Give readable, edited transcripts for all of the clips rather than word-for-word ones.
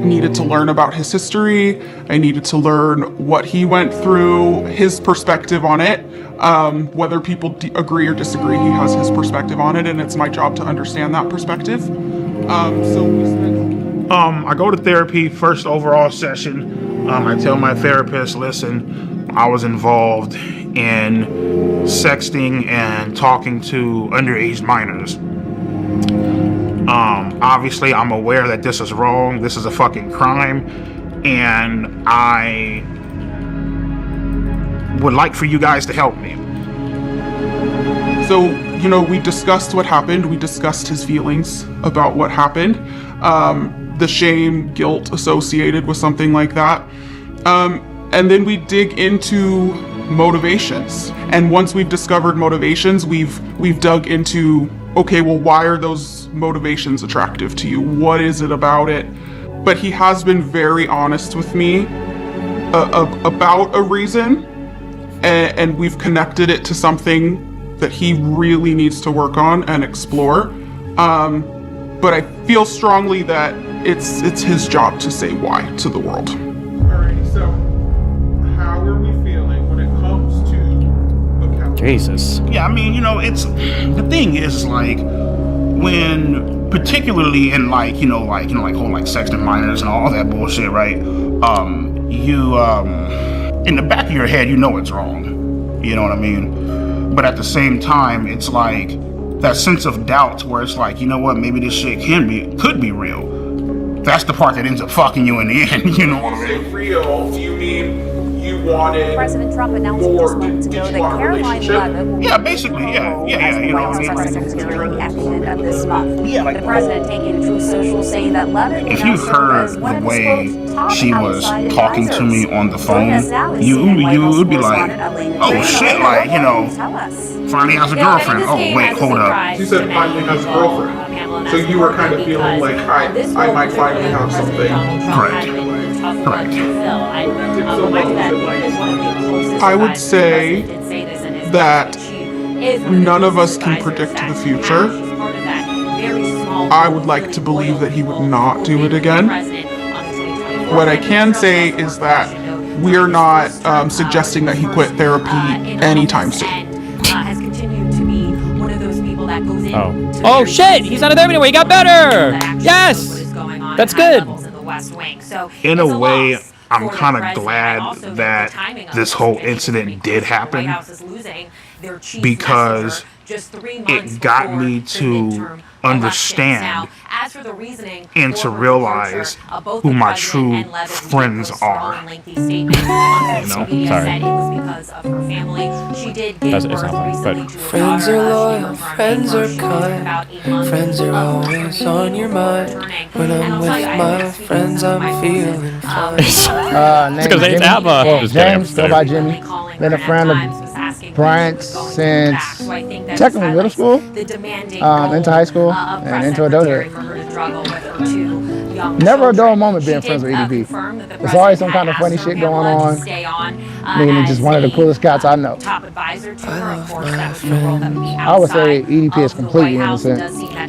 needed to learn about his history. I needed to learn what he went through, his perspective on it. Whether people agree or disagree, he has his perspective on it, and it's my job to understand that perspective. I go to therapy, first overall session. I tell my therapist, listen, I was involved in sexting and talking to underage minors. Obviously, I'm aware that this is wrong. This is a fucking crime. And I would like for you guys to help me. So, we discussed what happened. We discussed his feelings about what happened. The shame, guilt associated with something like that. And then we dig into motivations. And once we've discovered motivations, we've dug into, okay, well, why are those motivations attractive to you? What is it about it? But he has been very honest with me about a reason, and we've connected it to something that he really needs to work on and explore. But I feel strongly that it's his job to say why to the world. Alrighty, so how are we feeling when it comes to accountability? Jesus. Yeah, I mean, it's the thing is like when particularly in like whole like sexting minors and all that bullshit, right? You in the back of your head, it's wrong. You know what I mean? But at the same time, it's like that sense of doubt where it's like, maybe this shit could be real. That's the part that ends up fucking you in the end, you know what I mean? Real, do you mean you wanted President Trump announced just moments ago that Caroline Leavitt will yeah, basically, yeah, you know what I mean? Secretary at the end of this month. Yeah, like the president taking to Truth Social saying that Leavitt if you heard the way she was talking to me on the phone, you would be like, oh shit, like, finally has a girlfriend. Oh wait, hold up. She said finally has a girlfriend. So you were kind of feeling like I might finally have something. Correct. I would say that none of us can predict the future. I would like to believe that he would not do it again. What I can say is that we are not suggesting that he quit therapy anytime soon. Oh shit! He's out of there anyway. He got better. Yes, that's good. In a way, I'm kind of glad that this whole incident did happen because it got me to understand and to realize who my true friends are. Sorry. It's not funny, but friends are loyal, friends are kind, friends are always on your mind. When I'm with my friends, I'm feeling fine. it's because it's ABBA. Just kidding, James, go by Jimmy. Been a friend of Bryant since technically middle school, into high school, and into adulthood. Never a dull moment being friends with EDP. There's always some kind of funny shit going on. Meaning just one of the coolest cats I know. I would say EDP is completely innocent.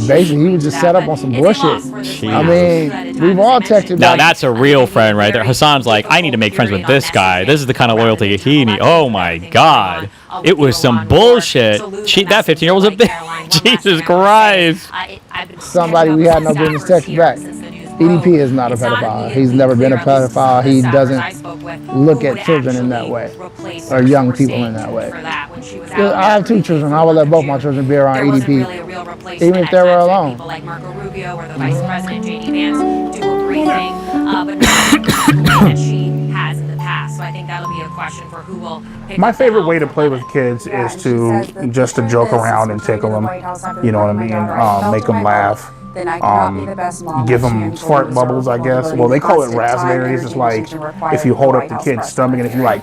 Basically, he was just set up on some bullshit. I mean, we've all texted now back. that's a real friend right there. Hassan's like, I need to make friends with this guy. This is the kind of loyalty he needs. Oh my god. It was some bullshit. That 15-year-old's a bitch. Jesus Christ. Somebody we had no business texting back. EDP is not a pedophile. He's never been a pedophile. He doesn't look at children in that way, or young people in that way. I have 2 children. I would let both my children be around EDP, even if they were alone. My favorite way to play with kids is to just to joke around and tickle them. You know what I mean? Make them laugh. Give them fart bubbles, I guess. Well, they call it raspberries. It's like if you hold up the kid's stomach and if you like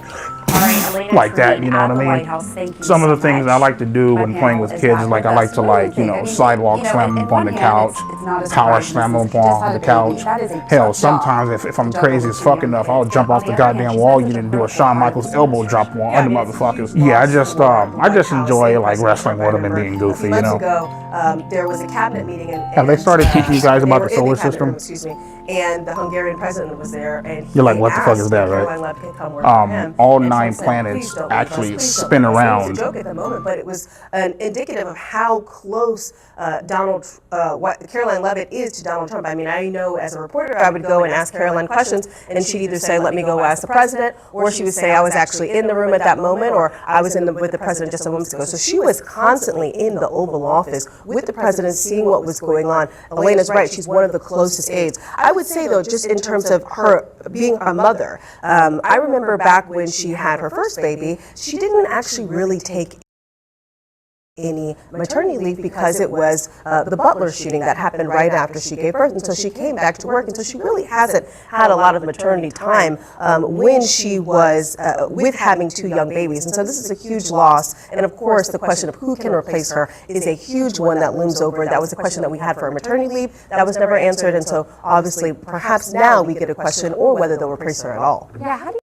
like that, you know what I mean? Some of the things I like to do when playing with kids is like I like to sidewalk slam them up on the couch, power slam them up on the couch. Hell, sometimes if I'm crazy as fuck enough, I'll jump off the goddamn wall unit and do a Shawn Michaels elbow drop on other motherfuckers. Yeah, I just enjoy like wrestling with them and being goofy, you know. There was a cabinet meeting. Have they started teaching you guys about the solar system? Excuse me. And the Hungarian president was there, and you're like, what the fuck is that, right? All 9 planets actually spin around. It's a joke at the moment, but it was indicative of how close Caroline Leavitt is to Donald Trump. I mean, I know as a reporter, I would go and ask Caroline questions, and she'd either say, "Let me go ask the president," or she would say, "I was actually in the room at that moment," or "I was with the president just a moment ago." So she was constantly in the Oval Office with the president, seeing what was going on. Elena's right; she's one of the closest aides. I would say, though, just in terms of her being a mother, I remember back when she had her first baby, she didn't actually really take any maternity leave because it was the Butler shooting that happened right after she gave birth, and so she came back to work, and so she really hasn't had a lot of maternity time when she was with having 2 young babies, and so this is a huge loss. And of course, the question of who can replace her is a huge one that looms over. That was a question that we had for her maternity leave that was never answered, and so obviously perhaps now we get a question or whether they'll replace her at all. Yeah, how do you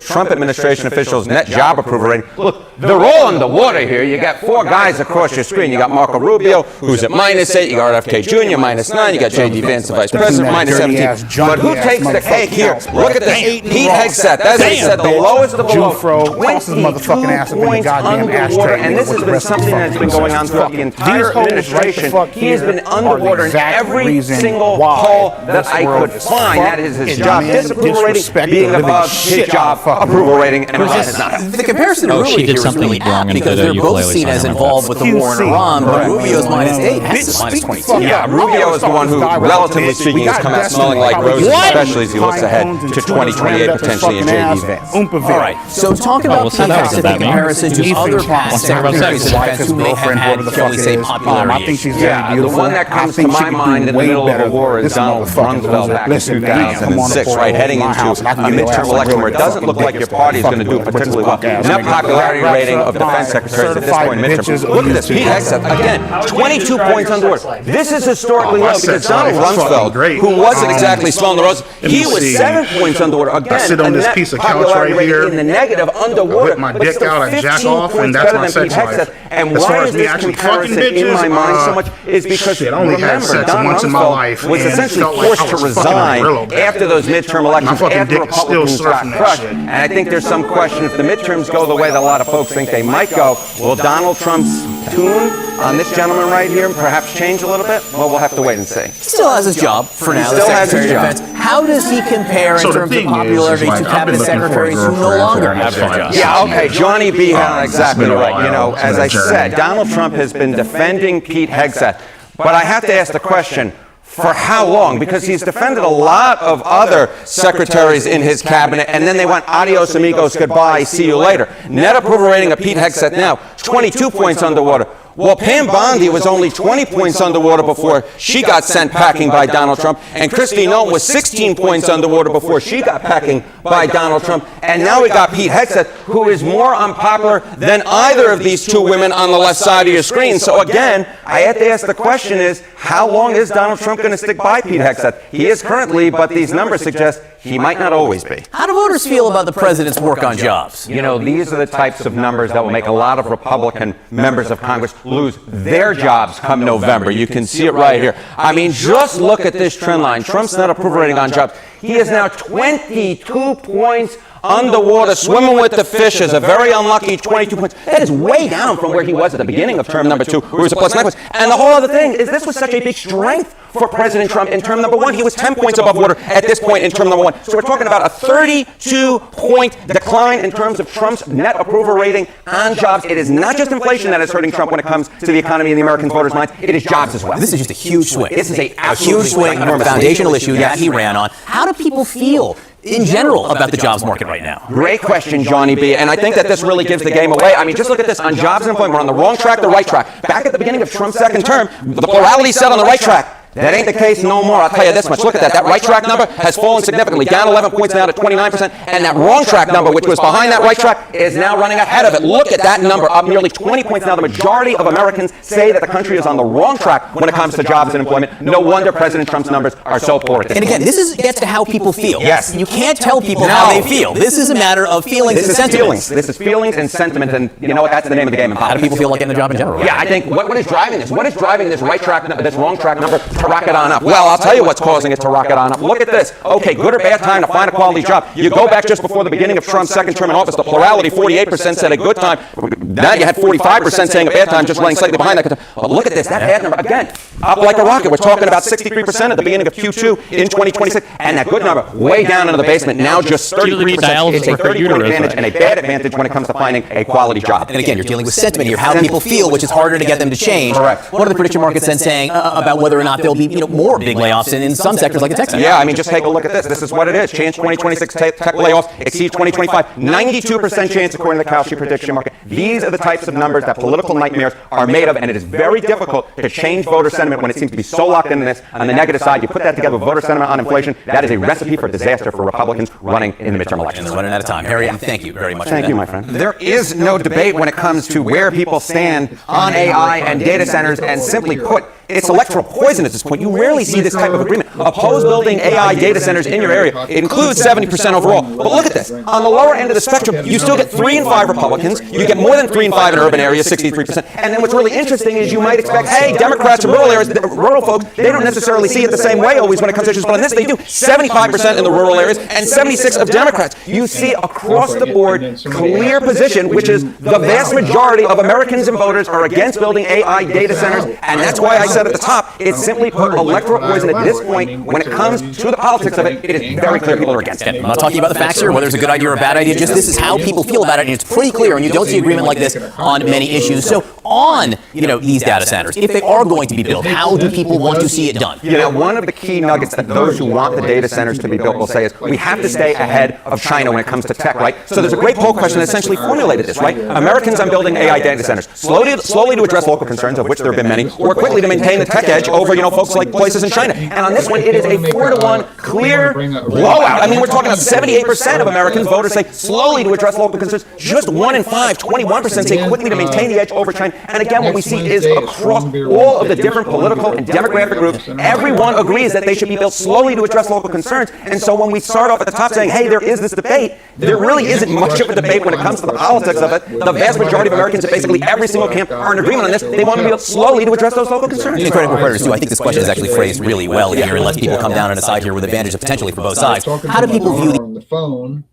Trump administration officials' net job approval rating. Look, they're all underwater here. You got 4 guys across your screen. You got Marco Rubio, who's at -8. You got RFK Jr. -9. You got J.D. Vance, the vice president, -17. But who takes the cake here? Look at this. Pete Hegseth, as I said, the lowest of the low. 22 points underwater, and this has been something that's been going on throughout the entire administration. He has been underwater in every single poll that I could find. That is his job disapproval rating being above his job approval rating, and it is not. The comparison to Rubio she did here is something really wrong apt and because did a they're both ukulele seen song as like involved with the war in Iran, but Rubio's -8, Hess is -22. Yeah, Rubio is the one who, relatively speaking, has come out smelling like roses, especially as he looks ahead to 2028 potentially in J.D. Vance. All right, so talk about Pete Hegseth in comparison to other past secretaries of defense who may have had, shall we say, popularity issues. Yeah, the one that comes to my mind in the middle of a war is Donald Rumsfeld back in 2006, right, heading into a midterm election where it doesn't look like your party is going to do particularly well. Net popularity rating of defense secretaries at this point in midterm. Look at this, Pete Hegseth, again, 22 points underwater. This is historically low because Donald Rumsfeld, who wasn't exactly smelling the roses, he was 7 points underwater. Again, a net popularity rating in the negative underwater. My dick out, I jack off, and that's my sex life. And why is this comparison in my mind so much is because remember, Don Rumsfeld was essentially forced to resign after those midterm elections, after Republicans got crushed. And I think there's some question if the midterms go the way that a lot of folks think they might go, will Donald Trump's tune on this gentleman right here perhaps change a little bit? Well, we'll have to wait and see. He still has his job for now, the Secretary of Defense. How does he compare in terms of popularity to cabinet secretaries who no longer have their jobs? Yeah, okay, Johnny B. had exactly right. You know, as I said, Donald Trump has been defending Pete Hegseth. But I have to ask the question, for how long? Because he's defended a lot of other secretaries in his cabinet, and then they went adios amigos, goodbye, see you later. Net approval rating of Pete Hegseth now, 22 points underwater. Well, Pam Bondi was only 20 points underwater before she got sent packing by Donald Trump, and Kristi Noem was 16 points underwater before she got packing by Donald Trump, and now we got Pete Hegseth, who is more unpopular than either of these 2 women on the left side of your screen. So again, I have to ask the question is, how long is Donald Trump going to stick by Pete Hegseth? He is currently, but these numbers suggest he might not always be. How do voters feel about the president's work on jobs? You know, these are the types of numbers that will make a lot of Republican members of Congress lose their jobs come November. You can see it right here. I mean, just look at this trend line. Trump's net approval rating on jobs. He is now 22 points underwater, swimming with the fishes, a very unlucky 22 points. That is way down from where he was at the beginning of term number 2, where he was a +9 points. And the whole other thing is this was such a big strength for President Trump in term number 1. He was 10 points above water at this point in term number 1. So we're talking about a 32-point decline in terms of Trump's net approval rating on jobs. It is not just inflation that is hurting Trump when it comes to the economy and the American voters' minds. It is jobs as well. This is just a huge swing. This is a huge swing on a foundational issue that he ran on. How do people feel in general about the jobs market right now? Great question, Johnny B. And I think that this really gives the game away. I mean, just look at this. On jobs and employment, we're on the wrong track, the right track. Back at the beginning of Trump's second term, the plurality said on the right track. That ain't the case no more. I'll tell you this much. Look at that. That right track number has fallen significantly, down 11 points now to 29%. And that wrong track number, which was behind that right track, is now running ahead of it. Look at that number, up nearly 20 points now. The majority of Americans say that the country is on the wrong track when it comes to jobs and employment. No wonder President Trump's numbers are so poor at this And again, point. this gets to how people feel. Yes. You can't tell people how they feel. This is a matter of feelings and sentiments. This is feelings and sentiment, and you know what? That's the name of the game in How do politics. people feel like getting the job in general? Yeah, I think what is driving this? What is driving this right track, this wrong track number to rocket on up? Well, I'll tell you what's causing it to rocket on up. Look at this. Okay, good or bad time to find a quality job. You go back just before the beginning of Trump's second term in office, the plurality, 48% said a good time. Now you had 45% saying a bad time, just running slightly behind that. But look at this. That bad number, again, up like a rocket. We're talking about 63% at the beginning of Q2 in 2026. And that good number, way down into the basement, now just 33%. It's a 30-point advantage and a bad advantage when it comes to finding a quality job. And again, you're dealing with sentiment here, how people feel, which is harder to get them to change. Correct. What are the prediction markets then saying about whether or not there'll be more big layoffs in some sectors like the tech sector? Yeah, I mean, just take a look at this. This is what it is. Chance 2026 tech layoffs exceed 2025. 92% chance according to the Kalshi prediction market. These are the types of numbers that political nightmares are made of, and it is very difficult to change voter sentiment when it seems to be so locked into this. On the negative side, you put that together with voter sentiment on inflation, that is a recipe for disaster for Republicans running in the midterm elections. And they're running out of time. Harry, thank you very much. Thank you, my friend. There is no debate when it comes to where people stand on AI and data centers, and simply put, it's electoral poison at this point. You rarely see this type of agreement. Oppose building AI data centers in your area. It includes 70% overall. But look at this. On the lower end of the spectrum, you still get 3 in 5 Republicans. You get more than 3 in 5 in urban areas, 63%. And then what's really interesting is you might expect, hey, Democrats in rural areas, rural folks, they don't necessarily see it the same way always when it comes to issues. But on this, they do. 75% in the rural areas and 76% of Democrats. You see across the board clear position, which is the vast majority of Americans and voters are against building AI data centers. And that's why I said at the top, it's simply put electoral poison at this point. When it comes to the politics of it, it is very clear people are against it. I'm not talking about the facts here, whether it's a good idea or a bad idea, just this is how people feel about it, and it's pretty clear, and you don't see agreement like this on many issues. So on, these data centers, if they are going to be built, how do people want to see it done? One of the key nuggets that those who want the data centers to be built will say is we have to stay ahead of China when it comes to tech, right? So there's a great poll question that essentially formulated this, right? Americans on building AI data centers, slowly to address local concerns, of which there have been many, or quickly to maintain the tech edge over, folks like places in China. And on this one, it is a 4-to-1 clear blowout. I mean, we're talking about 78% of Americans, voters say slowly to address local concerns. Just 1 in 5, 21% say quickly to maintain the edge over China. And again, what we see is across all of the different political and demographic groups, everyone agrees that they should be built slowly to address local concerns. And so when we start off at the top saying, hey, there is this debate, there really isn't much of a debate when it comes to the politics of it. The vast majority of Americans at basically every single camp are in agreement on this. They want to be built slowly to address those local concerns. Critical reporters too. I think this question is actually phrased really well here and lets people come down on a side here with advantages potentially for both sides. How do people view on the phone?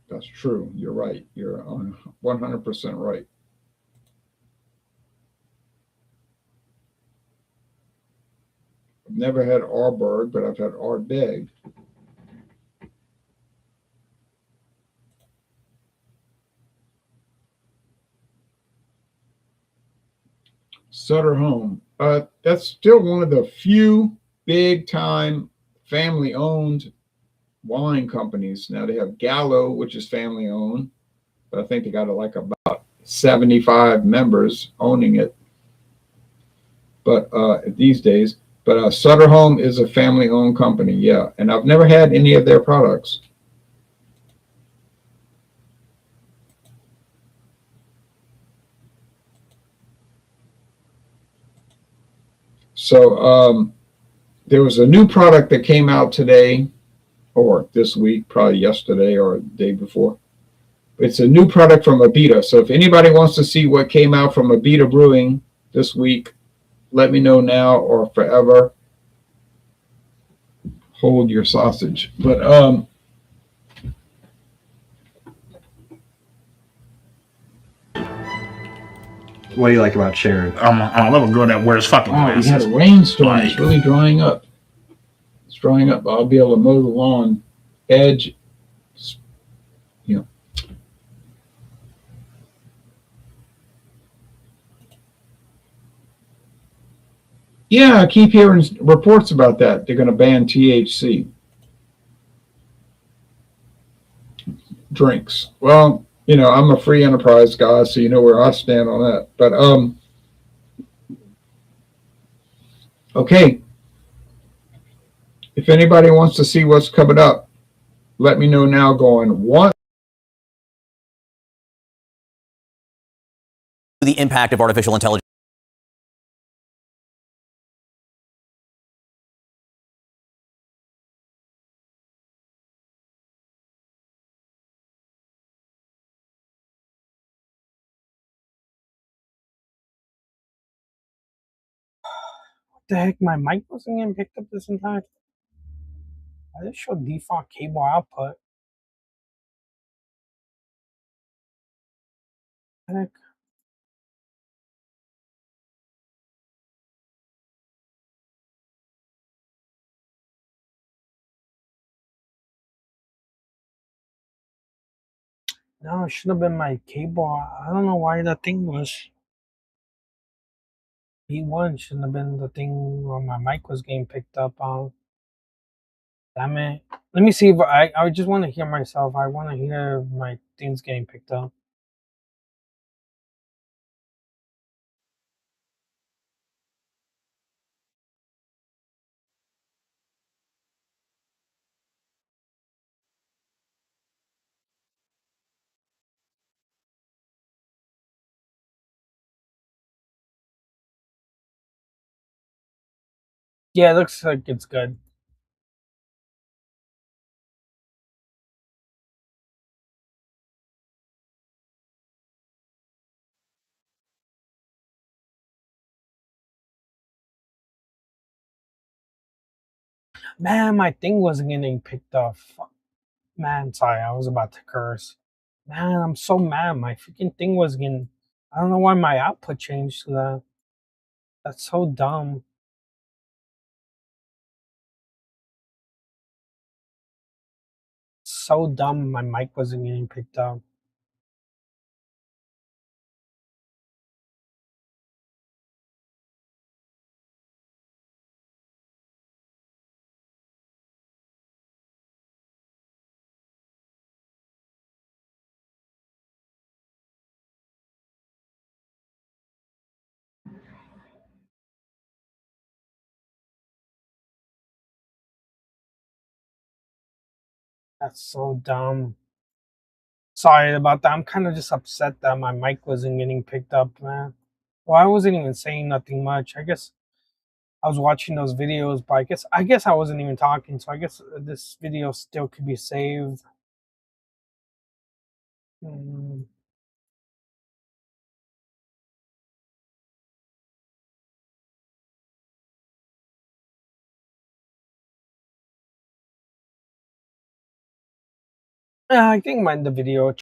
That's true. You're right. You're 100% right. I've never had Arberg, but I've had Ardbeg. Sutter Home. That's still one of the few big-time family-owned wine companies. Now they have Gallo, which is family-owned, but I think they got like about 75 members owning it. But these days, but Sutter Home is a family-owned company, yeah. And I've never had any of their products. So there was a new product that came out today, or this week, probably yesterday or the day before. It's a new product from Abita. So if anybody wants to see what came out from Abita Brewing this week, let me know now or forever. Hold your sausage. But what do you like about Sharon? I love a girl that wears fucking glasses. We had a rainstorm. It's really drying up. It's drying up. I'll be able to mow the lawn edge. Yeah, I keep hearing reports about that. They're going to ban THC drinks. Well, you know, I'm a free enterprise guy, so you know where I stand on that. But okay, if anybody wants to see what's coming up, let me know now. Going one. The impact of artificial intelligence. What the heck? My mic wasn't getting picked up this entire time. I just showed default cable output. Heck. No, it should have been my cable. I don't know why that thing was. B1 shouldn't have been the thing where my mic was getting picked up on. Damn it. Let me see if I just want to hear myself. I want to hear my things getting picked up. Yeah, it looks like it's good. Man, my thing wasn't getting picked up. Fuck. Man, sorry, I was about to curse. Man, I'm so mad. My freaking thing was getting. I don't know why my output changed to that. That's so dumb. So dumb. My mic wasn't getting picked up. That's so dumb. Sorry about that. I'm kind of just upset that my mic wasn't getting picked up, man. Well, I wasn't even saying nothing much. I guess I was watching those videos, but I guess I wasn't even talking. So I guess this video still could be saved. Mm. Yeah, I think the video